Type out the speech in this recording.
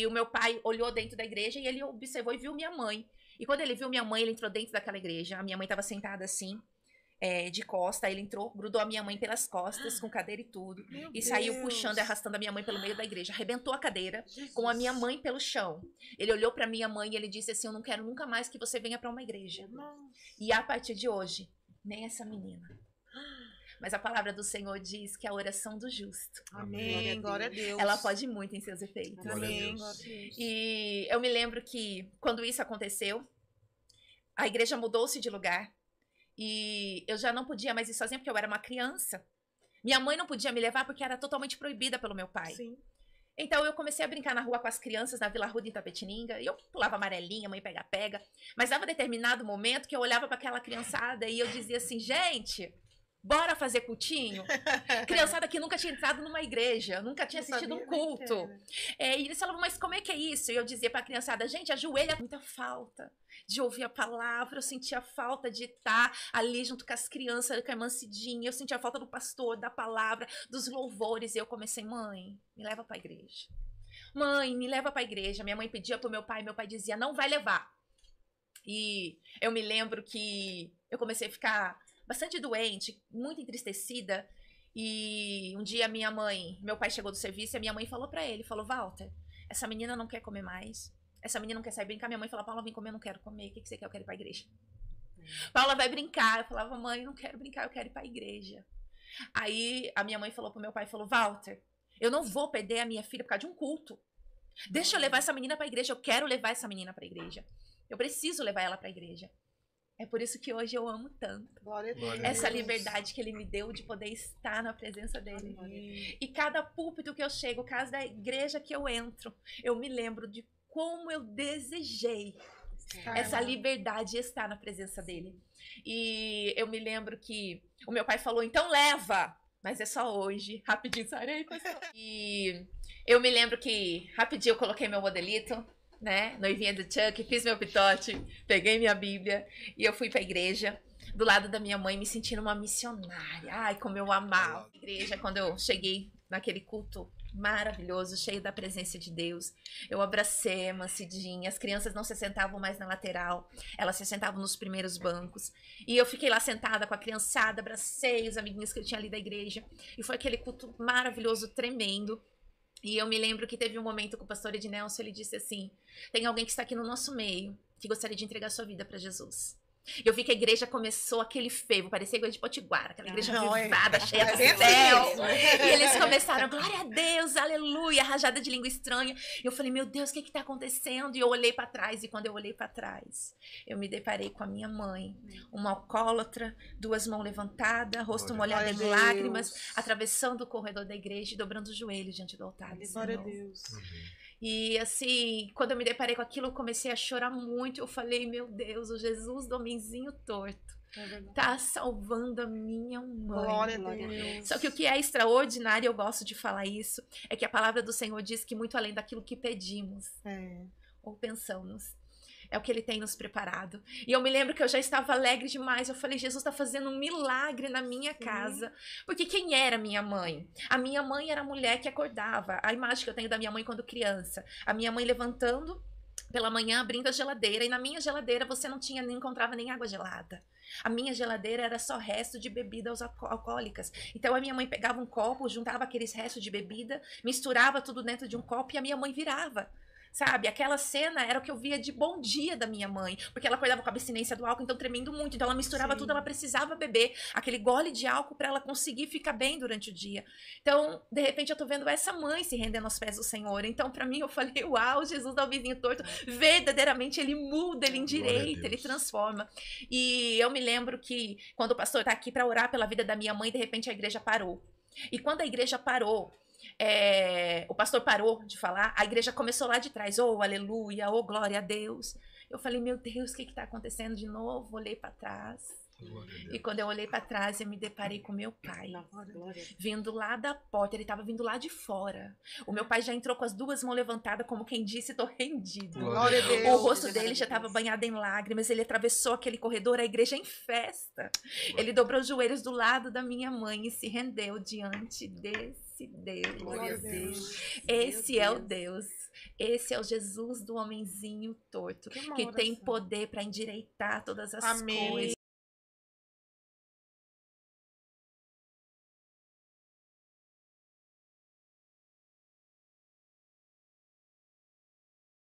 E o meu pai olhou dentro da igreja e ele observou e viu minha mãe. E quando ele viu minha mãe, ele entrou dentro daquela igreja. A minha mãe estava sentada assim, de costa. Ele entrou, grudou a minha mãe pelas costas, com cadeira e tudo. E saiu puxando e arrastando a minha mãe pelo meio da igreja. Arrebentou a cadeira com a minha mãe pelo chão. Ele olhou para minha mãe e ele disse assim: eu não quero nunca mais que você venha para uma igreja. E a partir de hoje, nem essa menina. Mas a palavra do Senhor diz que a oração do justo. Amém. Glória a Deus. Ela pode muito em seus efeitos. Amém. E eu me lembro que quando isso aconteceu, a igreja mudou-se de lugar. E eu já não podia mais ir sozinha porque eu era uma criança. Minha mãe não podia me levar porque era totalmente proibida pelo meu pai. Sim. Então eu comecei a brincar na rua com as crianças na Vila Arruda, em Itapetininga. E eu pulava amarelinha, mãe pega-pega. Mas dava determinado momento que eu olhava para aquela criançada e eu dizia assim: gente, bora fazer cultinho? Criançada que nunca tinha entrado numa igreja, nunca tinha assistido um culto. E eles falavam: mas como é que é isso? E eu dizia pra criançada: gente, ajoelha. Muita falta de ouvir a palavra, eu sentia falta de estar ali junto com as crianças, com a irmã Cidinha, eu sentia falta do pastor, da palavra, dos louvores. E eu comecei: mãe, me leva pra igreja. Mãe, me leva pra igreja. Minha mãe pedia pro meu pai dizia: não vai levar. E eu me lembro que eu comecei a ficar bastante doente, muito entristecida. E um dia meu pai chegou do serviço e a minha mãe falou pra ele, falou: Walter, essa menina não quer comer mais, essa menina não quer sair brincar. Minha mãe falou: Paula, vem comer, eu não quero comer, o que você quer? Eu quero ir pra igreja. Paula vai brincar. Eu falava: mãe, eu não quero brincar, eu quero ir pra igreja. Aí a minha mãe falou pro meu pai, falou: Walter, eu não vou perder a minha filha por causa de um culto. Deixa eu levar essa menina pra igreja, eu quero levar essa menina pra igreja. Eu preciso levar ela pra igreja. É por isso que hoje eu amo tanto. Glória a Deus. Essa liberdade que ele me deu de poder estar na presença dele. E cada púlpito que eu chego, cada igreja que eu entro, eu me lembro de como eu desejei essa liberdade de estar na presença dele. E eu me lembro que o meu pai falou: então leva! Mas é só hoje. Rapidinho, sarei, pastor. E eu me lembro que rapidinho eu coloquei meu modelito, né, noivinha do Chuck, fiz meu pitote, peguei minha Bíblia e eu fui pra igreja, do lado da minha mãe, me sentindo uma missionária. Ai, como eu amava a igreja. Quando eu cheguei naquele culto maravilhoso, cheio da presença de Deus, eu abracei a irmã Cidinha. As crianças não se sentavam mais na lateral, elas se sentavam nos primeiros bancos. E eu fiquei lá sentada com a criançada, abracei os amiguinhos que eu tinha ali da igreja. E foi aquele culto maravilhoso, tremendo. E eu me lembro que teve um momento com o pastor Ednelson, ele disse assim: tem alguém que está aqui no nosso meio que gostaria de entregar sua vida para Jesus. Eu vi que a igreja começou aquele fervo, parecia igual de Potiguara, aquela igreja avivada, cheia do céu. E eles começaram: glória a Deus, aleluia, rajada de língua estranha. E eu falei: meu Deus, o que está acontecendo? E eu olhei para trás, e quando eu olhei para trás, eu me deparei com a minha mãe, uma alcoólatra, duas mãos levantadas, rosto molhado em lágrimas, atravessando o corredor da igreja e dobrando os joelhos diante do altar. Glória a Deus. E assim, quando eu me deparei com aquilo, eu comecei a chorar muito. Eu falei: meu Deus, o Jesus do homenzinho torto tá salvando a minha mãe. Glória a Deus. Só que o que é extraordinário, eu gosto de falar isso, é que a palavra do Senhor diz que muito além daquilo que pedimos ou pensamos, é o que ele tem nos preparado. E eu me lembro que eu já estava alegre demais. Eu falei: Jesus está fazendo um milagre na minha casa. Porque quem era minha mãe? A minha mãe era a mulher que acordava. A imagem que eu tenho da minha mãe quando criança. A minha mãe levantando pela manhã, abrindo a geladeira. E na minha geladeira você não encontrava nem água gelada. A minha geladeira era só resto de bebidas alcoólicas. Então a minha mãe pegava um copo, juntava aqueles restos de bebida, misturava tudo dentro de um copo e a minha mãe virava. Sabe, aquela cena era o que eu via de bom dia da minha mãe, porque ela acordava com a abstinência do álcool, então tremendo muito, então ela misturava tudo, ela precisava beber aquele gole de álcool para ela conseguir ficar bem durante o dia. Então, de repente, eu tô vendo essa mãe se rendendo aos pés do Senhor. Então, para mim, eu falei: uau, Jesus dá o vizinho torto, verdadeiramente ele muda, ele endireita, ele transforma. E eu me lembro que quando o pastor tá aqui para orar pela vida da minha mãe, de repente a igreja parou. E quando a igreja parou, o pastor parou de falar, a igreja começou lá de trás: oh, aleluia, oh, glória a Deus. Eu falei: meu Deus, o que está acontecendo de novo? Olhei para trás. E quando eu olhei para trás, eu me deparei com meu pai, vindo lá da porta. Ele estava vindo lá de fora. O meu pai já entrou com as duas mãos levantadas, como quem disse: tô rendido. Glória a Deus. O rosto dele já estava banhado em lágrimas. Ele atravessou aquele corredor, a igreja em festa. Ele dobrou os joelhos do lado da minha mãe e se rendeu diante desse Deus. Glória a Deus. Esse é o Deus Esse é o Jesus do homenzinho torto, que tem poder para endireitar todas as Amém. coisas.